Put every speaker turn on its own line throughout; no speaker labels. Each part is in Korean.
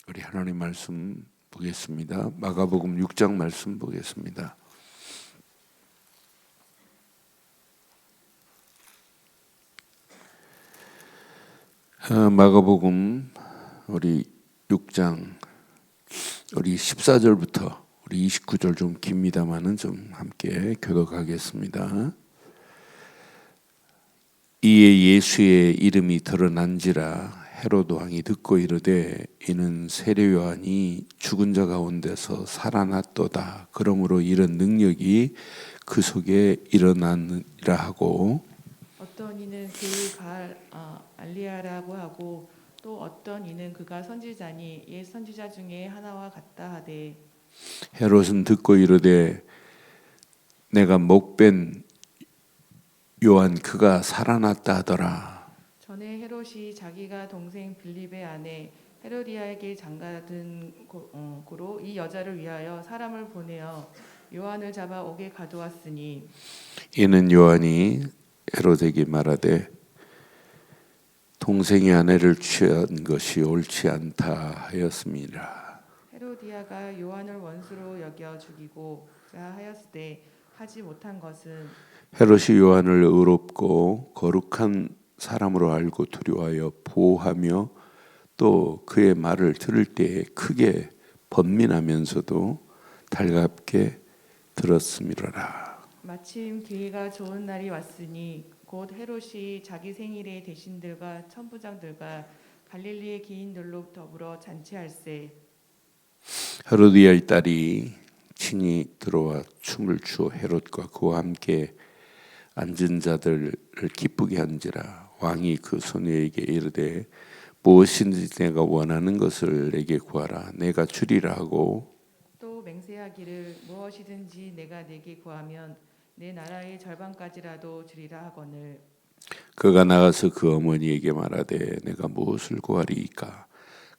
우리 하나님 말씀 보겠습니다. 마가복음 6장 말씀 보겠습니다. 마가복음 우리 6장 우리 14절부터 우리 29절 좀 깁니다만은 좀 함께 교독하겠습니다. 이에 예수의 이름이 드러난지라 헤롯 왕이 듣고 이르되 이는 세례 요한이 죽은 자 가운데서 살아났도다. 그러므로 이런 능력이 그 속에 일어나니라 하고
어떤 이는 알리야라고 하고 또 어떤 이는 그가 선지자니 옛 선지자 중에 하나와 같다 하되
헤롯은 듣고 이르되 내가 목벤 요한 그가 살아났다 하더라.
전에 헤롯이 자기가 동생 빌립의 아내 헤로디아에게 장가든 고로 이 여자를 위하여 사람을 보내어 요한을 잡아 옥에 가두었으니
이는 요한이 헤롯에게 말하되 동생의 아내를 취한 것이 옳지 않다 하였습니다.
헤로디아가 요한을 원수로 여겨 죽이고자 하였으되 하지 못한 것은
헤롯이 요한을 의롭고 거룩한 사람으로 알고 두려워하여 보호하며 또 그의 말을 들을 때에 크게 번민하면서도 달갑게 들었음이로라.
마침 기회가 좋은 날이 왔으니 곧 헤롯이 자기 생일에 대신들과 천부장들과 갈릴리의 기인들로 더불어 잔치할세.
헤로디아의 딸이 친히 들어와 춤을 추어 헤롯과 그와 함께 앉은 자들을 기쁘게 한지라. 왕이 그 소녀에게 이르되 무엇인지 내가 원하는 것을 내게 구하라. 내가 주리라 하고
또 맹세하기를 무엇이든지 내가 내게 구하면 내 나라의 절반까지라도 주리라 하거늘.
그가 나가서 그 어머니에게 말하되 내가 무엇을 구하리이까.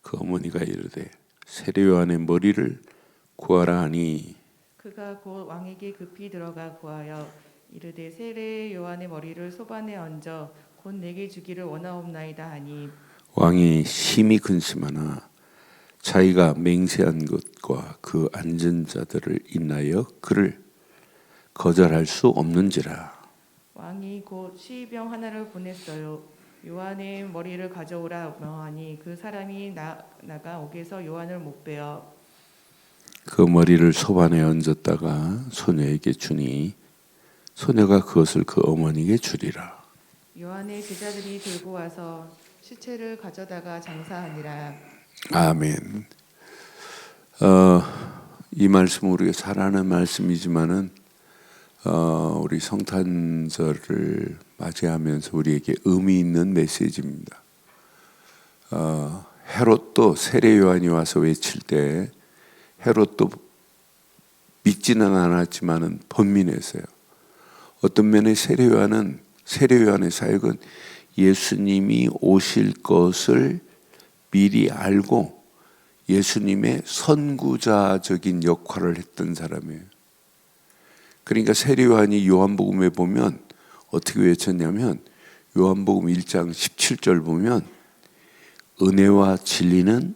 그 어머니가 이르되 세례 요한의 머리를 구하라 하니
그가 곧 왕에게 급히 들어가 구하여 이르되 세례 요한의 머리를 소반에 얹어 곧 내게 주기를 원하옵나이다 하니
왕이 심히 근심하나 자기가 맹세한 것과 그 앉은 자들을 인하여 그를 거절할 수 없는지라.
왕이 곧 시병 하나를 보냈어요. 요한의 머리를 가져오라 명하니 그 사람이 나가 옥에서 요한을 못 빼어
그 머리를 소반에 얹었다가 소녀에게 주니 소녀가 그것을 그 어머니에게 주리라.
요한의 제자들이 들고 와서 시체를 가져다가 장사하니라.
아멘. 이 말씀은 우리가 잘 아는 말씀이지만은 우리 성탄절을 맞이하면서 우리에게 의미 있는 메시지입니다. 헤롯도 세례 요한이 와서 외칠 때 헤롯도 믿지는 않았지만은 번민했어요. 어떤 면에 세례 요한의 사역은 예수님이 오실 것을 미리 알고 예수님의 선구자적인 역할을 했던 사람이에요. 그러니까 세례 요한이 요한복음에 보면 어떻게 외쳤냐면 요한복음 1장 17절 보면 은혜와 진리는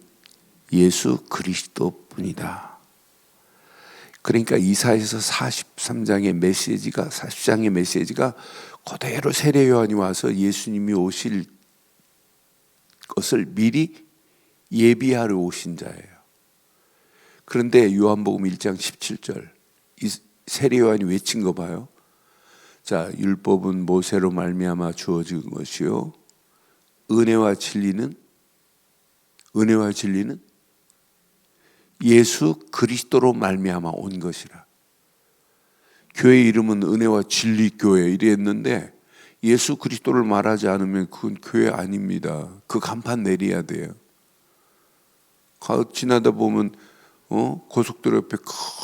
예수 그리스도뿐이다. 그러니까 이사야서 43장의 메시지가 그대로 세례 요한이 와서 예수님이 오실 것을 미리 예비하러 오신 자예요. 그런데 요한복음 1장 17절 이 세례 요한이 외친 거 봐요. 자, 율법은 모세로 말미암아 주어진 것이요 은혜와 진리는 예수 그리스도로 말미암아 온 것이라. 교회 이름은 은혜와 진리 교회 이랬는데 예수 그리스도를 말하지 않으면 그건 교회 아닙니다. 그 간판 내려야 돼요. 지나다 보면 고속도로 옆에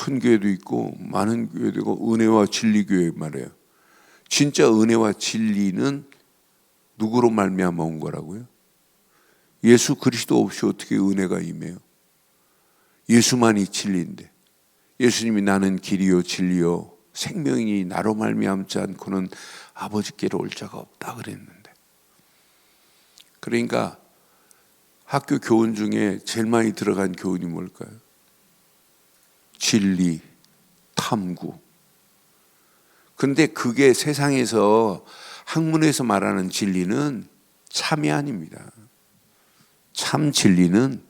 큰 교회도 있고 많은 교회도 있고 은혜와 진리 교회 말이에요. 진짜 은혜와 진리는 누구로 말미암아 온 거라고요? 예수 그리스도 없이 어떻게 은혜가 임해요? 예수만이 진리인데 예수님이 나는 길이요 진리요 생명이 나로 말미암지 않고는 아버지께로 올 자가 없다 그랬는데, 그러니까 학교 교훈 중에 제일 많이 들어간 교훈이 뭘까요? 진리, 탐구. 근데 그게 세상에서 학문에서 말하는 진리는 참이 아닙니다. 참 진리는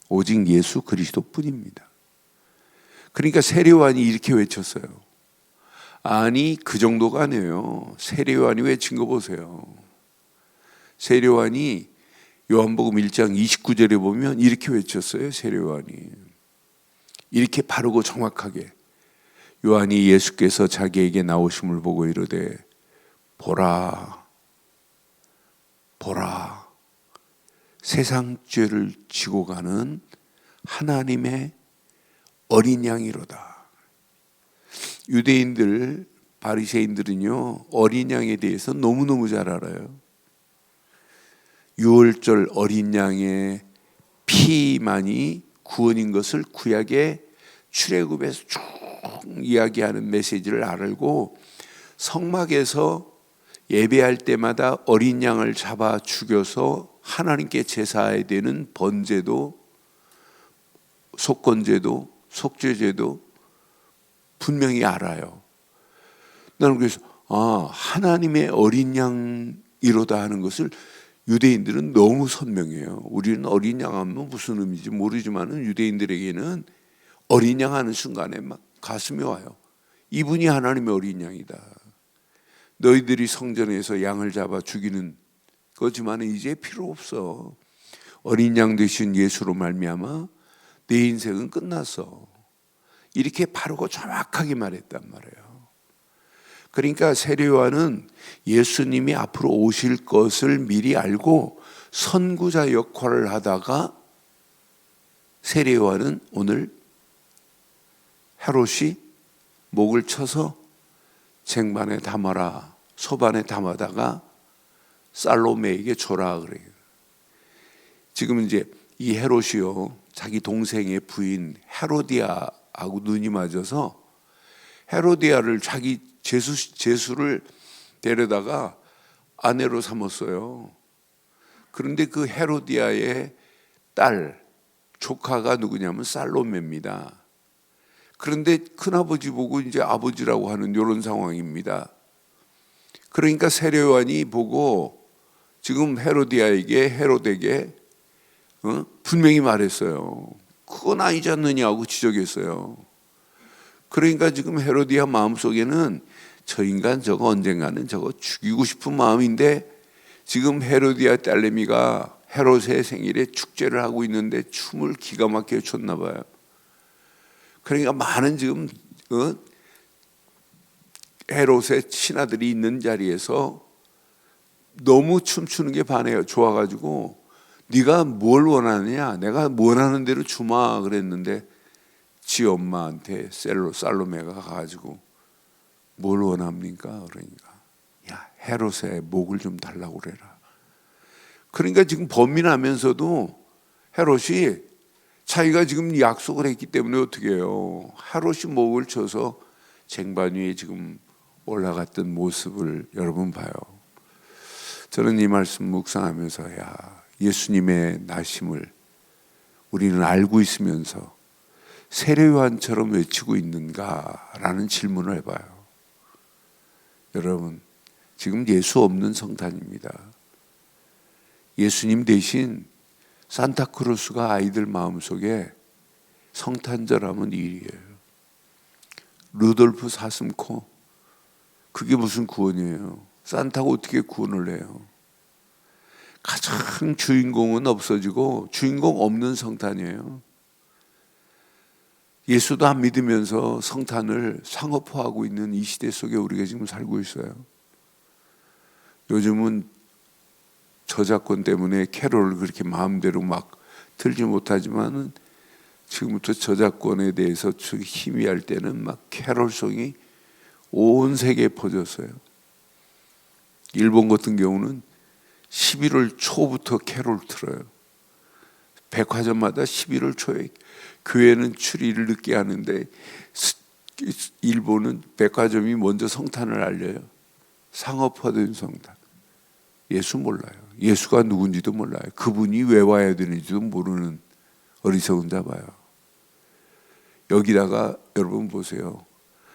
오직 예수 그리스도뿐입니다. 그러니까 세례요한이 이렇게 외쳤어요. 아니 그 정도가 아니에요. 세례요한이 외친 거 보세요. 세례요한이 요한복음 1장 29절에 보면 이렇게 외쳤어요. 세례요한이 이렇게 바르고 정확하게 요한이 예수께서 자기에게 나오심을 보고 이르되 보라 보라 세상 죄를 지고 가는 하나님의 어린 양이로다. 유대인들 바리새인들은요 어린 양에 대해서 너무너무 잘 알아요. 유월절 어린 양의 피만이 구원인 것을 구약의 출애굽에서 쭉 이야기하는 메시지를 알고 성막에서 예배할 때마다 어린 양을 잡아 죽여서 하나님께 제사해야 되는 번제도 속건제도 속죄제도 분명히 알아요. 나는 그래서 하나님의 어린 양이로다 하는 것을 유대인들은 너무 선명해요. 우리는 어린 양 하면 무슨 의미인지 모르지만은 유대인들에게는 어린 양 하는 순간에 막 가슴이 와요. 이분이 하나님의 어린 양이다. 너희들이 성전에서 양을 잡아 죽이는 거지만 이제 필요 없어. 어린 양 되신 예수로 말미암아 내 인생은 끝났어. 이렇게 바르고 정확하게 말했단 말이에요. 그러니까 세례요한은 예수님이 앞으로 오실 것을 미리 알고 선구자 역할을 하다가 세례요한은 오늘 헤롯이 목을 쳐서 쟁반에 담아라 소반에 담아다가 살로메에게 줘라 그래요. 지금 이제 이 헤롯이요 자기 동생의 부인 헤로디아하고 눈이 맞아서 헤로디아를 자기 제수를 데려다가 아내로 삼았어요. 그런데 그 헤로디아의 딸 조카가 누구냐면 살로메입니다. 그런데 큰아버지 보고 이제 아버지라고 하는 이런 상황입니다. 그러니까 세례요한이 보고 지금 헤롯에게 분명히 말했어요. 그건 아니지 않느냐고 지적했어요. 그러니까 지금 헤로디아 마음속에는 저 인간 저거 언젠가는 저거 죽이고 싶은 마음인데 지금 헤로디아 딸내미가 헤롯의 생일에 축제를 하고 있는데 춤을 기가 막히게 췄나 봐요. 그러니까 많은 지금 헤롯의 친아들이 있는 자리에서 너무 춤추는 게 반해요. 좋아가지고 네가 뭘 원하느냐? 내가 원하는 대로 주마 그랬는데 지 엄마한테 살로메가 가가지고 뭘 원합니까? 그러니까 야 헤롯의 목을 좀 달라고 그래라. 그러니까 지금 범인하면서도 헤롯이 자기가 지금 약속을 했기 때문에 어떻게 해요? 헤롯이 목을 쳐서 쟁반 위에 지금 올라갔던 모습을 여러분 봐요. 저는 이 말씀 묵상하면서 야 예수님의 나심을 우리는 알고 있으면서 세례요한처럼 외치고 있는가라는 질문을 해봐요. 여러분 지금 예수 없는 성탄입니다. 예수님 대신 산타크로스가 아이들 마음속에 성탄절하면 일이에요. 루돌프 사슴코 그게 무슨 구원이에요? 산타가 어떻게 구원을 해요? 가장 주인공은 없어지고 주인공 없는 성탄이에요. 예수도 안 믿으면서 성탄을 상업화하고 있는 이 시대 속에 우리가 지금 살고 있어요. 요즘은 저작권 때문에 캐롤을 그렇게 마음대로 막 틀지 못하지만은 지금부터 저작권에 대해서 희미할 때는 막 캐롤송이 온 세계에 퍼졌어요. 일본 같은 경우는 11월 초부터 캐롤 틀어요. 백화점마다 11월 초에 교회는 추리를 늦게 하는데 일본은 백화점이 먼저 성탄을 알려요. 상업화된 성탄. 예수 몰라요. 예수가 누군지도 몰라요. 그분이 왜 와야 되는지도 모르는 어리석은 자봐요. 여기다가 여러분 보세요.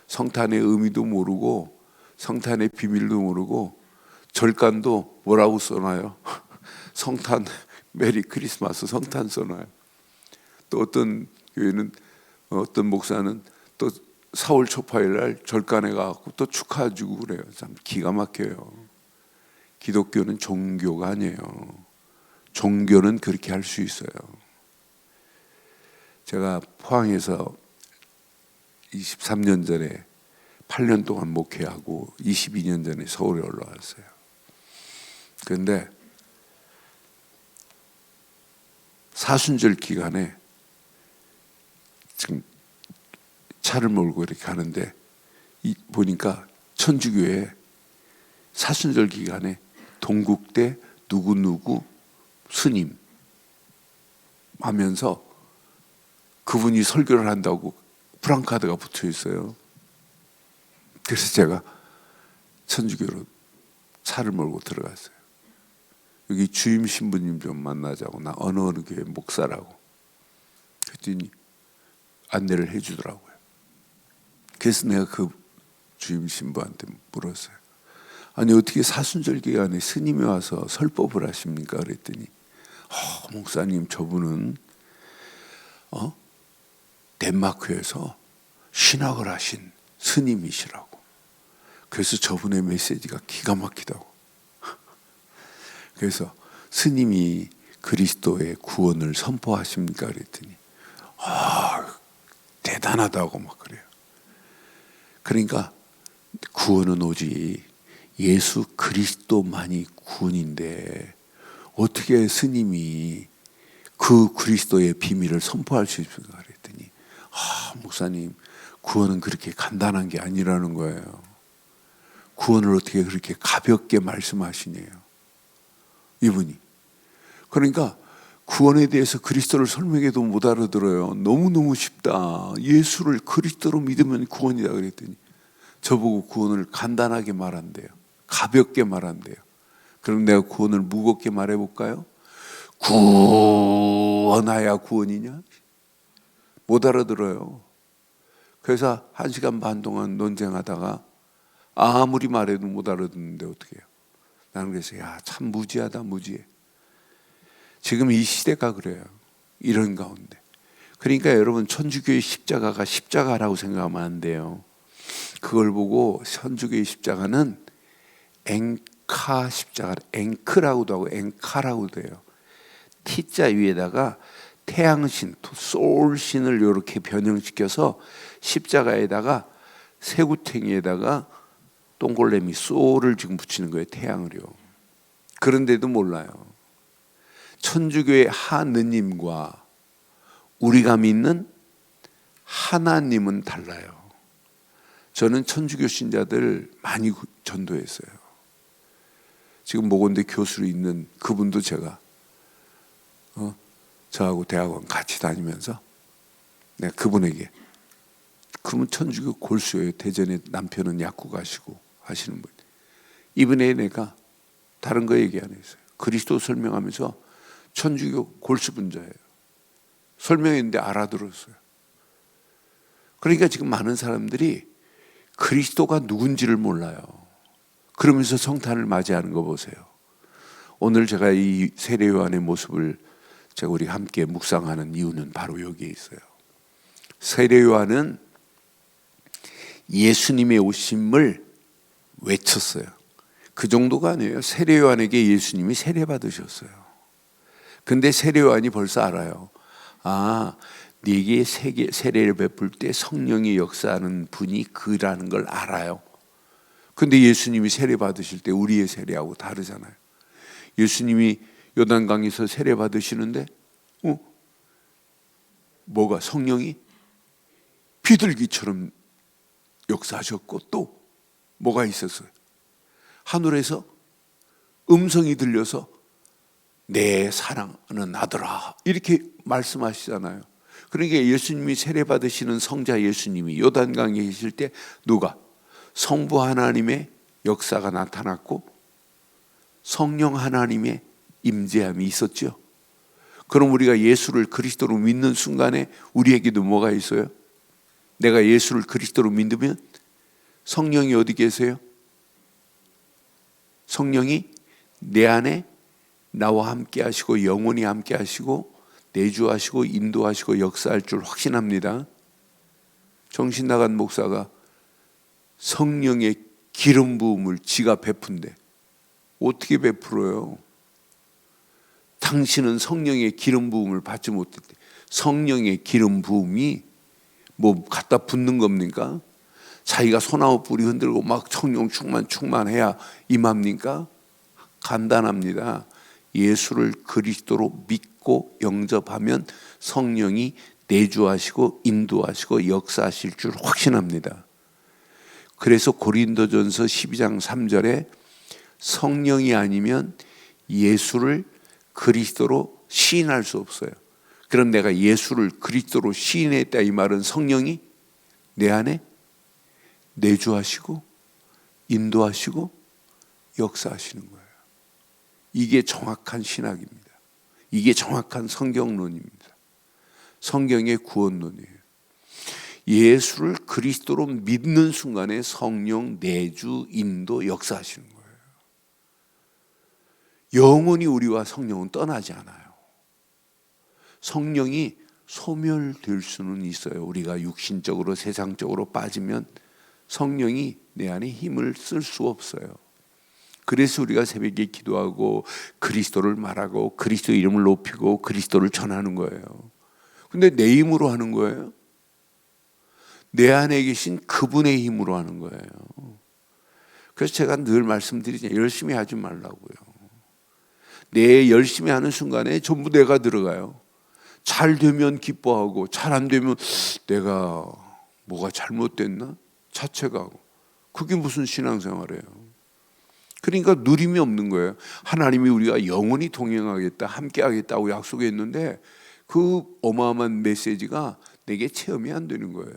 성탄의 의미도 모르고 성탄의 비밀도 모르고 절간도 뭐라고 써놔요? 성탄 메리 크리스마스 성탄 써놔요. 또 어떤 교회는 어떤 목사는 또 4월 초파일 날 절간에 가고 또 축하해주고 그래요. 참 기가 막혀요. 기독교는 종교가 아니에요. 종교는 그렇게 할 수 있어요. 제가 포항에서 23년 전에 8년 동안 목회하고 22년 전에 서울에 올라왔어요. 그런데 사순절 기간에 지금 차를 몰고 이렇게 가는데 보니까 천주교에 사순절 기간에 동국대 누구누구 스님 하면서 그분이 설교를 한다고 프랑카드가 붙어 있어요. 그래서 제가 천주교로 차를 몰고 들어갔어요. 여기 주임 신부님 좀 만나자고. 나 어느 교회 목사라고. 그랬더니 안내를 해주더라고요. 그래서 내가 그 주임 신부한테 물었어요. 아니 어떻게 사순절 기간에 스님이 와서 설법을 하십니까? 그랬더니 목사님 저분은 덴마크에서 신학을 하신 스님이시라고. 그래서 저분의 메시지가 기가 막히다고. 그래서 스님이 그리스도의 구원을 선포하십니까? 그랬더니 대단하다고 막 그래요. 그러니까 구원은 오직 예수 그리스도만이 구원인데 어떻게 스님이 그 그리스도의 비밀을 선포할 수 있습니까? 그랬더니 목사님 구원은 그렇게 간단한 게 아니라는 거예요. 구원을 어떻게 그렇게 가볍게 말씀하시네요, 이분이. 그러니까 구원에 대해서 그리스도를 설명해도 못 알아들어요. 너무너무 쉽다. 예수를 그리스도로 믿으면 구원이다 그랬더니 저보고 구원을 간단하게 말한대요. 가볍게 말한대요. 그럼 내가 구원을 무겁게 말해볼까요? 구원하야 구원이냐? 못 알아들어요. 그래서 1시간 반 동안 논쟁하다가 아무리 말해도 못 알아듣는데 어떻게 해요? 나는 그래서 참 무지하다, 무지해. 지금 이 시대가 그래요. 이런 가운데. 그러니까 여러분 천주교의 십자가가 십자가라고 생각하면 안 돼요. 그걸 보고 천주교의 십자가는 앵카 십자가, 앵크라고도 하고 앵카라고도 해요. T자 위에다가 태양신, 소울신을 이렇게 변형시켜서 십자가에다가 새구탱이에다가 동글레미 소울을 지금 붙이는 거예요. 태양을요. 그런데도 몰라요. 천주교의 하느님과 우리가 믿는 하나님은 달라요. 저는 천주교 신자들 많이 전도했어요. 지금 모건대 교수로 있는 그분도 제가 저하고 대학원 같이 다니면서 내가 그분에게, 그분 천주교 골수예요. 대전에 남편은 약국 가시고 하시는 분. 이분에 내가 다른 거 얘기 안 했어요. 그리스도 설명하면서 천주교 골수 분자예요. 설명했는데 알아들었어요. 그러니까 지금 많은 사람들이 그리스도가 누군지를 몰라요. 그러면서 성탄을 맞이하는 거 보세요. 오늘 제가 이 세례 요한의 모습을 제가 우리 함께 묵상하는 이유는 바로 여기에 있어요. 세례 요한은 예수님의 오심을 외쳤어요. 그 정도가 아니에요. 세례 요한에게 예수님이 세례 받으셨어요. 근데 세례 요한이 벌써 알아요. 네게 세례를 베풀 때 성령이 역사하는 분이 그라는 걸 알아요. 근데 예수님이 세례 받으실 때 우리의 세례하고 다르잖아요. 예수님이 요단강에서 세례 받으시는데 뭐가 성령이 비둘기처럼 역사하셨고 또 뭐가 있었어요? 하늘에서 음성이 들려서 내 사랑하는 아들아 이렇게 말씀하시잖아요. 그러니까 예수님이 세례 받으시는 성자 예수님이 요단강에 계실 때 누가? 성부 하나님의 역사가 나타났고 성령 하나님의 임재함이 있었죠. 그럼 우리가 예수를 그리스도로 믿는 순간에 우리에게도 뭐가 있어요? 내가 예수를 그리스도로 믿으면 성령이 어디 계세요? 성령이 내 안에 나와 함께 하시고 영원히 함께 하시고 내주하시고 인도하시고 역사할 줄 확신합니다. 정신 나간 목사가 성령의 기름 부음을 지가 베푼대. 어떻게 베풀어요? 당신은 성령의 기름 부음을 받지 못했대. 성령의 기름 부음이 뭐 갖다 붓는 겁니까? 자기가 소나무 뿌리 흔들고 막 성령 충만해야 임합니까? 간단합니다. 예수를 그리스도로 믿고 영접하면 성령이 내주하시고 인도하시고 역사하실 줄 확신합니다. 그래서 고린도전서 12장 3절에 성령이 아니면 예수를 그리스도로 시인할 수 없어요. 그럼 내가 예수를 그리스도로 시인했다 이 말은 성령이 내 안에 내주하시고 인도하시고 역사하시는 거예요. 이게 정확한 신학입니다. 이게 정확한 성경론입니다. 성경의 구원론이에요. 예수를 그리스도로 믿는 순간에 성령 내주 인도 역사하시는 거예요. 영원히 우리와 성령은 떠나지 않아요. 성령이 소멸될 수는 있어요. 우리가 육신적으로 세상적으로 빠지면 성령이 내 안에 힘을 쓸 수 없어요. 그래서 우리가 새벽에 기도하고 그리스도를 말하고 그리스도 이름을 높이고 그리스도를 전하는 거예요. 근데 내 힘으로 하는 거예요? 내 안에 계신 그분의 힘으로 하는 거예요. 그래서 제가 늘 말씀드리잖아요. 열심히 하지 말라고요. 내 열심히 하는 순간에 전부 내가 들어가요. 잘 되면 기뻐하고 잘 안 되면 내가 뭐가 잘못됐나? 자책하고. 그게 무슨 신앙생활이에요? 그러니까 누림이 없는 거예요. 하나님이 우리가 영원히 동행하겠다, 함께하겠다고 약속했는데 그 어마어마한 메시지가 내게 체험이 안 되는 거예요.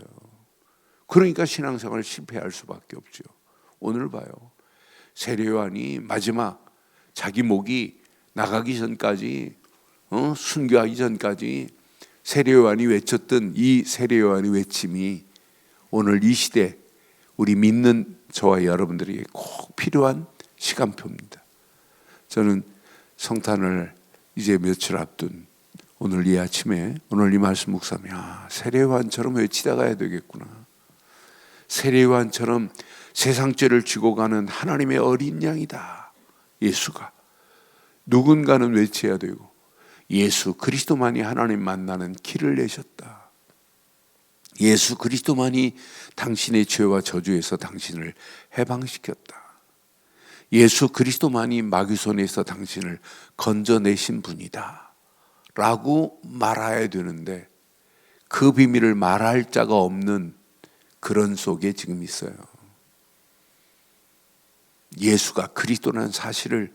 그러니까 신앙생활 실패할 수밖에 없죠. 오늘 봐요. 세례요한이 마지막 자기 목이 나가기 전까지 순교하기 전까지 세례요한이 외쳤던 이 세례요한의 외침이 오늘 이 시대 우리 믿는 저와 여러분들에게 꼭 필요한 시간표입니다. 저는 성탄을 이제 며칠 앞둔 오늘 이 아침에 오늘 이 말씀 묵상하며 세례요한처럼 외치다 가야 되겠구나. 세례요한처럼 세상 죄를 지고 가는 하나님의 어린 양이다. 예수가 누군가는 외쳐야 되고 예수 그리스도만이 하나님 만나는 길을 내셨다. 예수 그리스도만이 당신의 죄와 저주에서 당신을 해방시켰다. 예수 그리스도만이 마귀 손에서 당신을 건져내신 분이다 라고 말해야 되는데 그 비밀을 말할 자가 없는 그런 속에 지금 있어요. 예수가 그리스도라는 사실을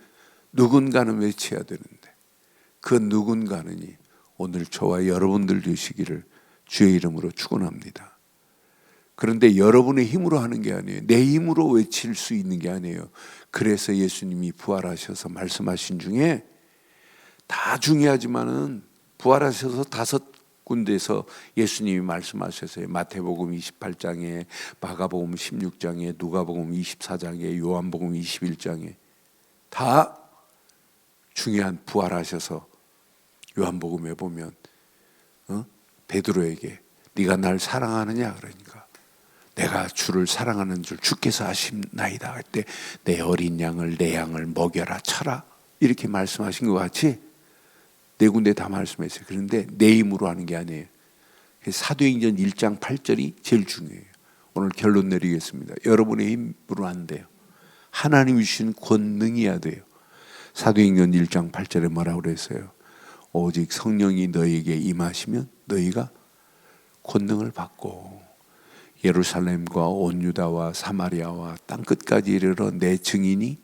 누군가는 외쳐야 되는데 그 누군가는이 오늘 저와 여러분들 되시기를 주의 이름으로 축원합니다. 그런데 여러분의 힘으로 하는 게 아니에요. 내 힘으로 외칠 수 있는 게 아니에요. 그래서 예수님이 부활하셔서 말씀하신 중에 다 중요하지만은 부활하셔서 5군데서 예수님이 말씀하셨어요. 마태복음 28장에, 마가복음 16장에, 누가복음 24장에, 요한복음 21장에 다 중요한 부활하셔서 요한복음에 보면 베드로에게 네가 날 사랑하느냐 그러니까 내가 주를 사랑하는 줄 주께서 아십나이다 할 때 내 어린 양을 내 양을 먹여라 쳐라 이렇게 말씀하신 것 같이 4군데 다 말씀했어요. 그런데 내 힘으로 하는 게 아니에요. 사도행전 1장 8절이 제일 중요해요. 오늘 결론 내리겠습니다. 여러분의 힘으로 안 돼요. 하나님이 주신 권능이어야 돼요. 사도행전 1장 8절에 뭐라고 그랬어요? 오직 성령이 너희에게 임하시면 너희가 권능을 받고 예루살렘과 온 유다와 사마리아와 땅끝까지 이르러 내 증인이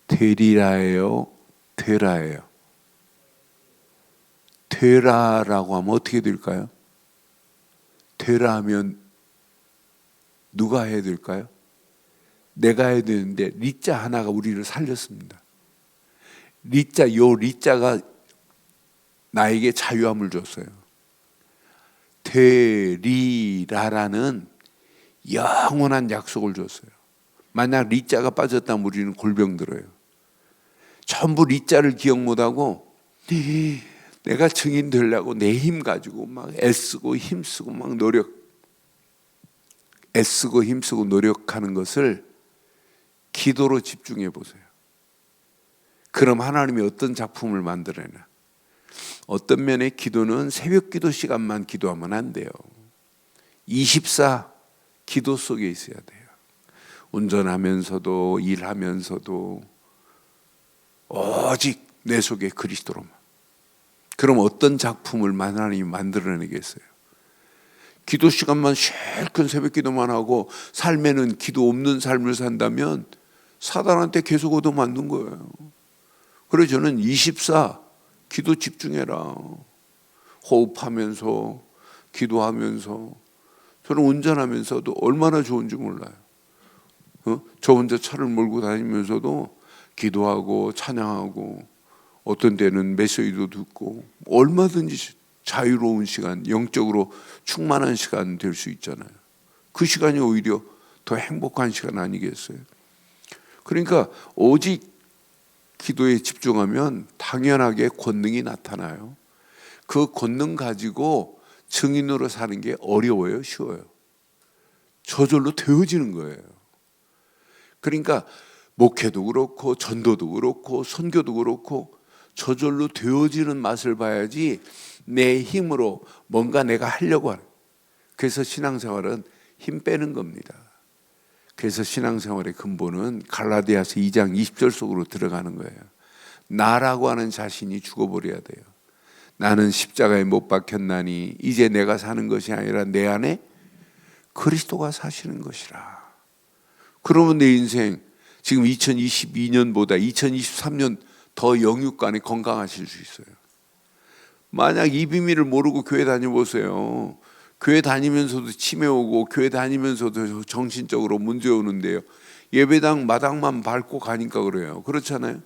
되리라예요, 되라예요. 되라라고 하면 어떻게 될까요? 되라 하면 누가 해야 될까요? 내가 해야 되는데 리자 하나가 우리를 살렸습니다. 리자가 나에게 자유함을 줬어요. 되리라라는 영원한 약속을 줬어요. 만약 리자가 빠졌다면 우리는 골병 들어요. 전부 리자를 기억 못하고 내가 증인 되려고 내 힘 가지고 막 애쓰고 힘쓰고 막 애쓰고 힘쓰고 노력하는 것을 기도로 집중해 보세요. 그럼 하나님이 어떤 작품을 만들어내나. 어떤 면에 기도는 새벽 기도 시간만 기도하면 안 돼요. 24 기도 속에 있어야 돼요. 운전하면서도 일하면서도 오직 내 속에 그리스도로만. 그럼 어떤 작품을 하나님이 만들어내겠어요? 기도 시간만 실컷 새벽 기도만 하고 삶에는 기도 없는 삶을 산다면 사단한테 계속 얻어맞는 거예요. 그래서 저는 24 기도 집중해라. 호흡하면서 기도하면서. 저는 운전하면서도 얼마나 좋은지 몰라요. 저 혼자 차를 몰고 다니면서도 기도하고 찬양하고 어떤 때는 메시지도 듣고 얼마든지 자유로운 시간, 영적으로 충만한 시간 될 수 있잖아요. 그 시간이 오히려 더 행복한 시간 아니겠어요? 그러니까 오직 기도에 집중하면 당연하게 권능이 나타나요. 그 권능 가지고 증인으로 사는 게 어려워요, 쉬워요? 저절로 되어지는 거예요. 그러니까 목회도 그렇고 전도도 그렇고 선교도 그렇고 저절로 되어지는 맛을 봐야지 내 힘으로 뭔가 내가 하려고 하는. 그래서 신앙생활은 힘 빼는 겁니다. 그래서 신앙생활의 근본은 갈라디아서 2장 20절 속으로 들어가는 거예요. 나라고 하는 자신이 죽어버려야 돼요. 나는 십자가에 못 박혔나니 이제 내가 사는 것이 아니라 내 안에 그리스도가 사시는 것이라. 그러면 내 인생 지금 2022년보다 2023년 더 영육간에 건강하실 수 있어요. 만약 이 비밀을 모르고 교회 다녀보세요. 교회 다니면서도 치매 오고 교회 다니면서도 정신적으로 문제 오는데요. 예배당 마당만 밟고 가니까 그래요. 그렇잖아요.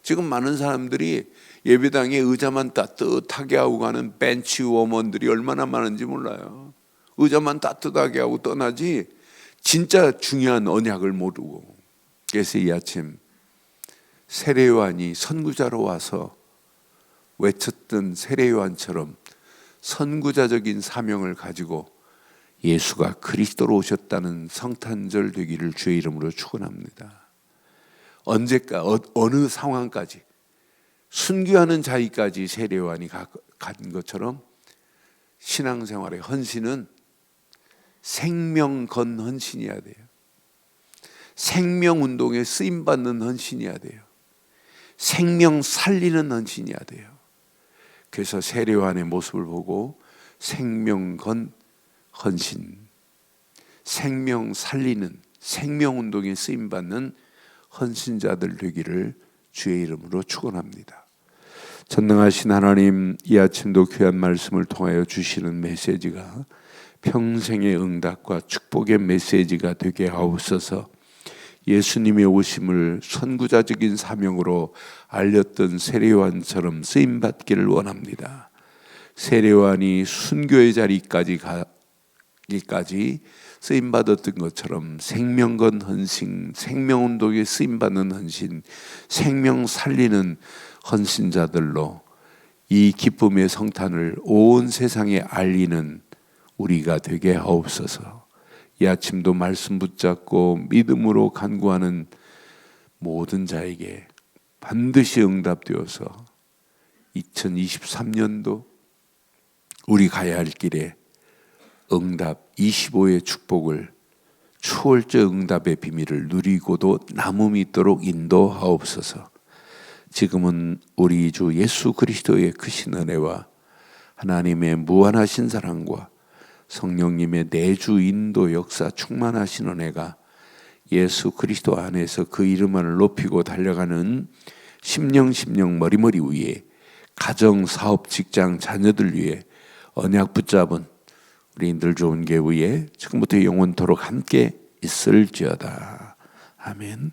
지금 많은 사람들이 예배당에 의자만 따뜻하게 하고 가는 벤치 워먼들이 얼마나 많은지 몰라요. 의자만 따뜻하게 하고 떠나지 진짜 중요한 언약을 모르고. 그래서 이 아침 세례요한이 선구자로 와서 외쳤던 세례요한처럼 선구자적인 사명을 가지고 예수가 그리스도로 오셨다는 성탄절 되기를 주의 이름으로 축원합니다. 어느 상황까지 순교하는 자리까지 세례요한이 간 것처럼 신앙생활의 헌신은 생명 건 헌신이어야 돼요. 생명운동에 쓰임받는 헌신이어야 돼요. 생명 살리는 헌신이어야 돼요. 그래서 세례요한의 모습을 보고 생명 건 헌신, 생명 살리는 생명운동에 쓰임받는 헌신자들 되기를 주의 이름으로 축원합니다. 전능하신 하나님, 이 아침도 귀한 말씀을 통하여 주시는 메시지가 평생의 응답과 축복의 메시지가 되게 하옵소서. 예수님의 오심을 선구자적인 사명으로 알렸던 세례요한처럼 쓰임받기를 원합니다. 세례요한이 순교의 자리까지 가기까지 쓰임받았던 것처럼 생명건 헌신, 생명운동에 쓰임받는 헌신, 생명 살리는 헌신자들로 이 기쁨의 성탄을 온 세상에 알리는 우리가 되게 하옵소서. 이 아침도 말씀 붙잡고 믿음으로 간구하는 모든 자에게 반드시 응답되어서 2023년도 우리 가야 할 길에 응답 25의 축복을 초월적 응답의 비밀을 누리고도 남음이 있도록 인도하옵소서. 지금은 우리 주 예수 그리스도의 크신 은혜와 하나님의 무한하신 사랑과 성령님의 내주 인도 역사 충만하신 은혜가 예수 그리스도 안에서 그 이름을 높이고 달려가는 심령 머리머리 위에 가정, 사업, 직장, 자녀들 위해 언약 붙잡은 우리 늘 좋은 교회 위에 지금부터 영원토록 함께 있을지어다. 아멘.